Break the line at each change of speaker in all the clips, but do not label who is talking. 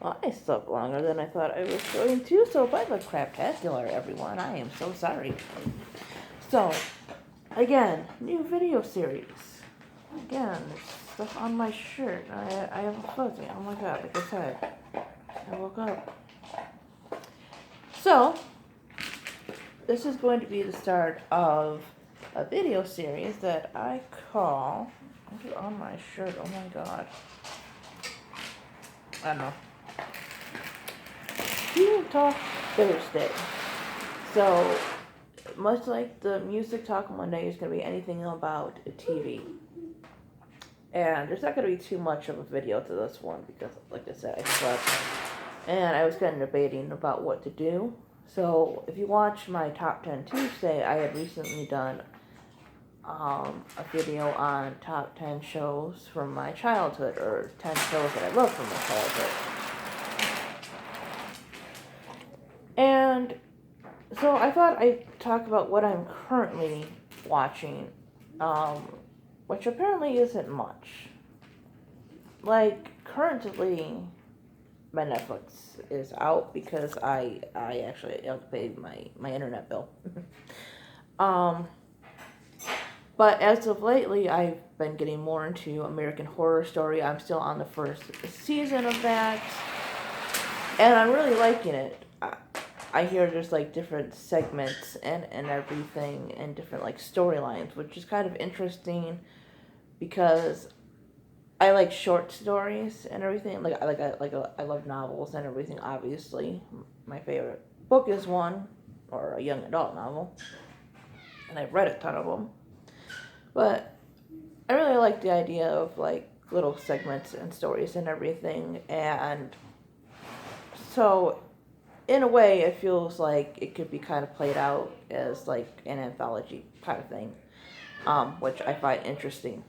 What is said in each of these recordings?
Well, I slept longer than I thought I was going to, so if I look craptacular, everyone, I am so sorry. So, again, new video series. Again, there's stuff on my shirt. I have a fuzzy. Oh my god, like I said, I woke up. So, this is going to be the start of a video series that I call, what's it on my shirt? Oh my god. I don't know. Hero Talk Thursday. So, much like the Music Talk Monday is going to be anything about TV. And there's not going to be too much of a video to this one because, like I said, I slept. And I was kind of debating about what to do. So, if you watch my Top 10 Tuesday, I had recently done a video on top 10 shows from my childhood, or 10 shows that I love from my childhood. And so I thought I'd talk about what I'm currently watching, which apparently isn't much. Like, currently, my Netflix is out because I actually have to pay my internet bill. But as of lately, I've been getting more into American Horror Story. I'm still on the first season of that, and I'm really liking it. I hear there's like different segments and everything, and different like storylines, which is kind of interesting because I like short stories and everything. I love novels and everything. Obviously, my favorite book is one, or a young adult novel, and I've read a ton of them. But I really like the idea of like little segments and stories and everything, and so in a way it feels like it could be kind of played out as like an anthology kind of thing, which I find interesting.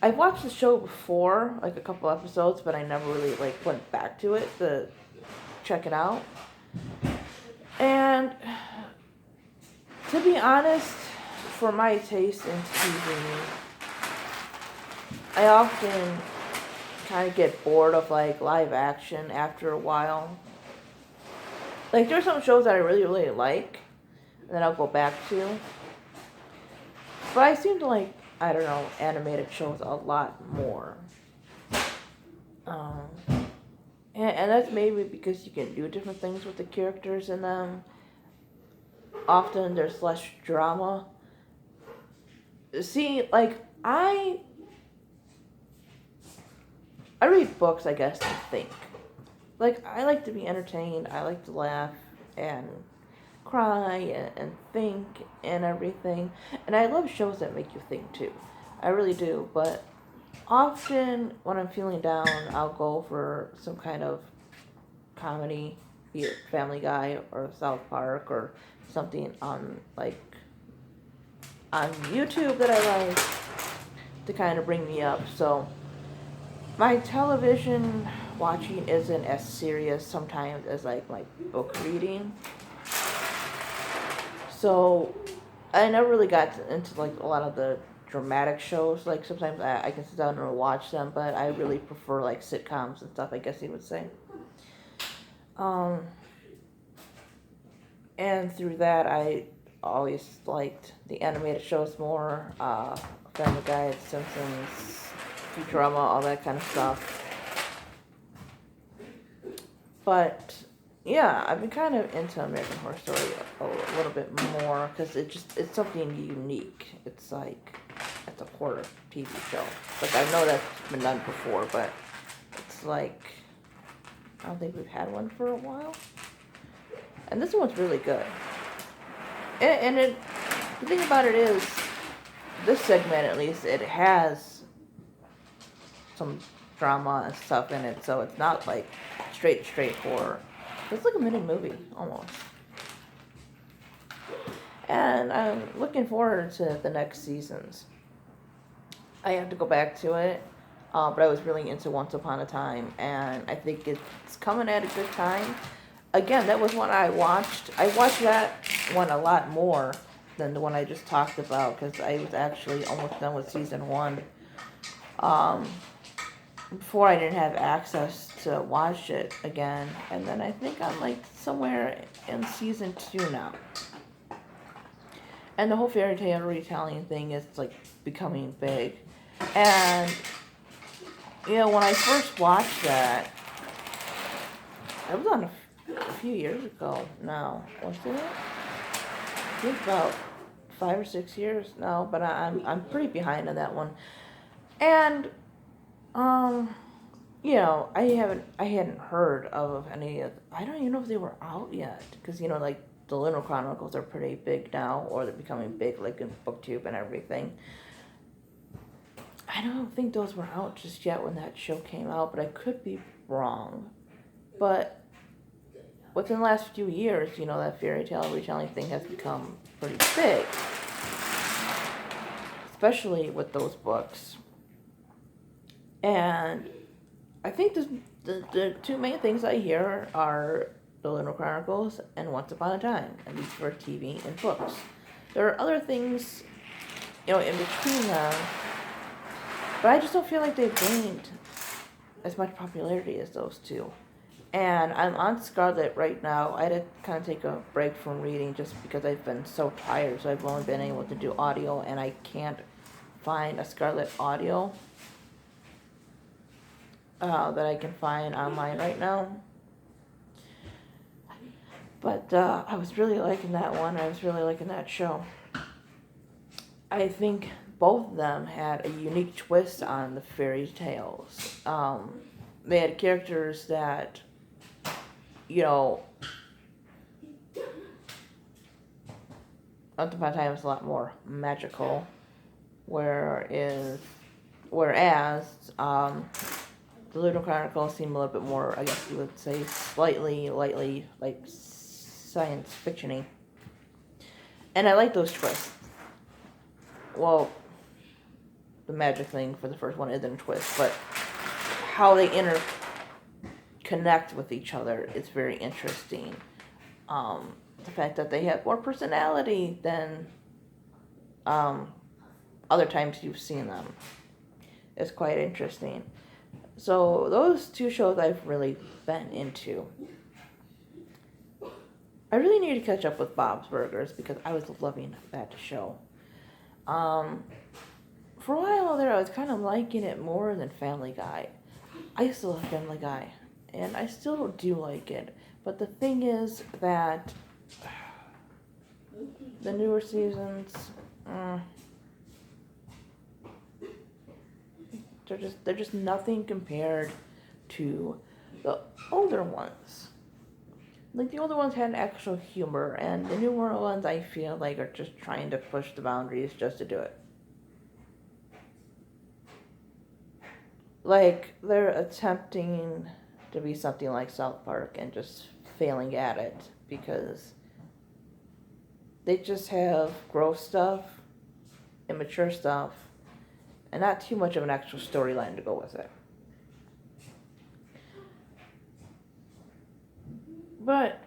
I've watched the show before, like a couple episodes, but I never really like went back to it to check it out. And to be honest, for my taste in TV, I often kind of get bored of like live action after a while. Like there's some shows that I really really like, and then I'll go back to. But I seem to like, I don't know, animated shows a lot more. Um, and that's maybe because you can do different things with the characters in them. Often there's less drama. See, like I read books, I guess, to think. Like I like to be entertained. I like to laugh and cry and think and everything. And I love shows that make you think too. I really do. But often when I'm feeling down, I'll go for some kind of comedy, be it Family Guy or South Park or something on YouTube that I like to kind of bring me up. So my television watching isn't as serious sometimes as like my book reading. So I never really got into like a lot of the dramatic shows. Like sometimes I can sit down and watch them, but I really prefer like sitcoms and stuff, I guess you would say. Um, and through that, I always liked the animated shows more. Family Guy, Simpsons, Futurama, all that kind of stuff. But yeah, I've been kind of into American Horror Story a little bit more because it's something unique. It's like it's a horror TV show. Like I know that's been done before, but it's like I don't think we've had one for a while. And this one's really good. The thing about it is, this segment at least, it has some drama and stuff in it, so it's not like straight horror. It's like a mini movie, almost. And I'm looking forward to the next seasons. I have to go back to it, but I was really into Once Upon a Time, and I think it's coming at a good time. Again, that was one I watched. I watched that one a lot more than the one I just talked about, because I was actually almost done with season 1. before I didn't have access to watch it again, and then I think I'm like somewhere in season 2 now. And the whole fairy tale retelling thing is like becoming big. And when I first watched that, it was on a few years ago now, wasn't it? I think about 5 or 6 years now, but I'm pretty behind on that one. And I hadn't heard of any of. I don't even know if they were out yet, because like the Lunar Chronicles are pretty big now, or they're becoming big, like in BookTube and everything. I don't think those were out just yet when that show came out, but I could be wrong. But within the last few years, that fairy tale retelling thing has become pretty big, especially with those books. And I think the two main things I hear are the Lunar Chronicles and Once Upon a Time, at least for TV and books. There are other things, in between them, but I just don't feel like they've gained as much popularity as those two. And I'm on Scarlet right now. I had to kind of take a break from reading just because I've been so tired, so I've only been able to do audio, and I can't find a Scarlet audio that I can find online right now. But I was really liking that one. I was really liking that show. I think both of them had a unique twist on the fairy tales. They had characters that, Once Upon a Time was a lot more magical, whereas the Lunar Chronicles seem a little bit more, I guess you would say, lightly, like science fiction-y. And I like those twists. Well, the magic thing for the first one isn't a twist, but how they interconnect with each other is very interesting. The fact that they have more personality than other times you've seen them is quite interesting. So those two shows I've really been into. I really need to catch up with Bob's Burgers because I was loving that show. For a while there, I was kind of liking it more than Family Guy. I used to love Family Guy, and I still do like it. But the thing is that the newer seasons, they're just nothing compared to the older ones. Like, the older ones had an actual humor, and the newer ones, I feel like, are just trying to push the boundaries just to do it. Like, they're attempting to be something like South Park and just failing at it because they just have gross stuff, immature stuff, and not too much of an actual storyline to go with it. But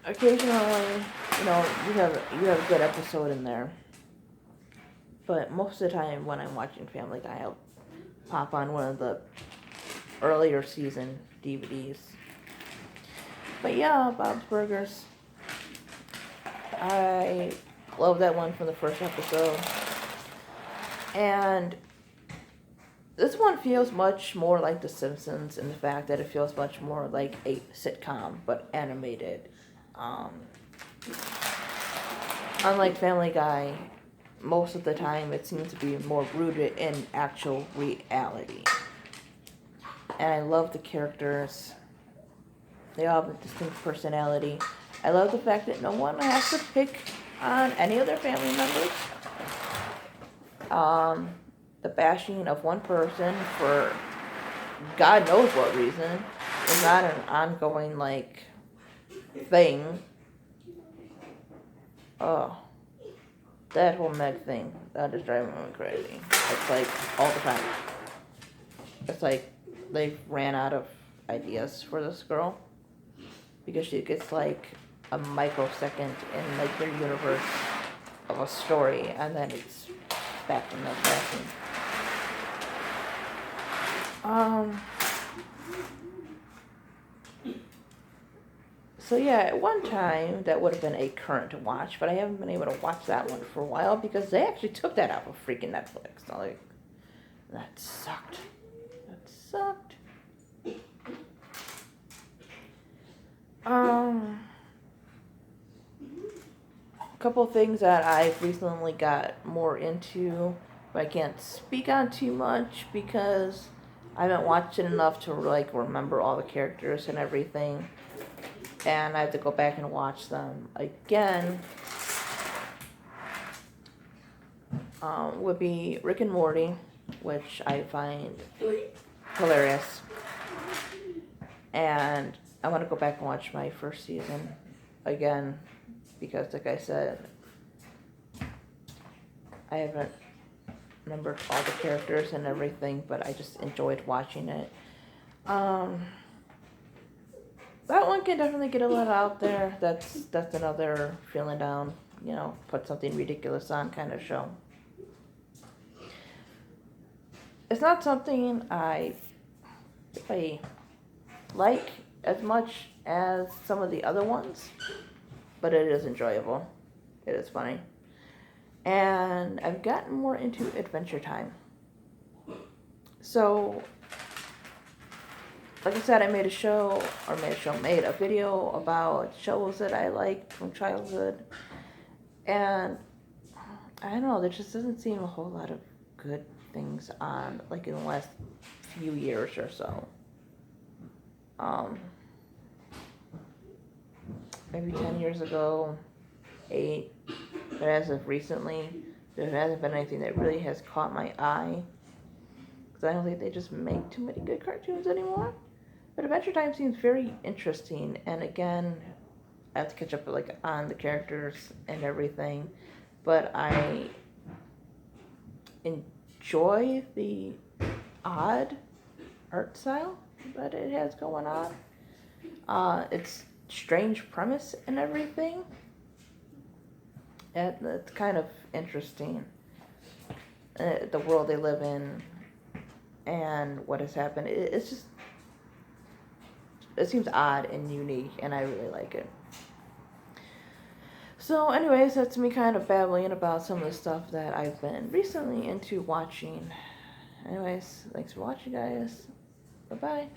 occasionally, you have a good episode in there. But most of the time when I'm watching Family Guy, I'll pop on one of the earlier season DVDs. But yeah, Bob's Burgers. I love that one from the first episode. And this one feels much more like The Simpsons in the fact that it feels much more like a sitcom, but animated. Unlike Family Guy, most of the time it seems to be more rooted in actual reality. And I love the characters. They all have a distinct personality. I love the fact that no one has to pick on any of their family members. The bashing of one person for God knows what reason is not an ongoing, thing. Oh, that whole Meg thing, that is driving me crazy. It's all the time. It's like they ran out of ideas for this girl because she gets a microsecond in their universe of a story, and then it's back in the vacuum. So yeah, at one time that would have been a current to watch, but I haven't been able to watch that one for a while because they actually took that off of freaking Netflix. So like, that sucked. That sucked. A couple of things that I've recently got more into, but I can't speak on too much because I haven't watched it enough to like remember all the characters and everything, and I have to go back and watch them again. Would be Rick and Morty, which I find hilarious, and I want to go back and watch my first season again because, like I said, I haven't remembered all the characters and everything, but I just enjoyed watching it. That one can definitely get a little out there. That's another feeling down, put something ridiculous on kind of show. It's not something I like as much as some of the other ones, but it is enjoyable. It is funny. And I've gotten more into Adventure Time. So, like I said, I made a video about shows that I liked from childhood. And I don't know, there just doesn't seem a whole lot of good things on, like, in the last few years or so. Maybe 10 years ago, 8, but as of recently, there hasn't been anything that really has caught my eye. Because I don't think they just make too many good cartoons anymore. But Adventure Time seems very interesting, and again, I have to catch up like on the characters and everything. But I enjoy the odd art style that it has going on. It's strange premise and everything. It's kind of interesting. The world they live in and what has happened. It's just, it seems odd and unique, and I really like it. So anyways, that's me kind of babbling about some of the stuff that I've been recently into watching. Anyways, thanks for watching, guys. Bye-bye.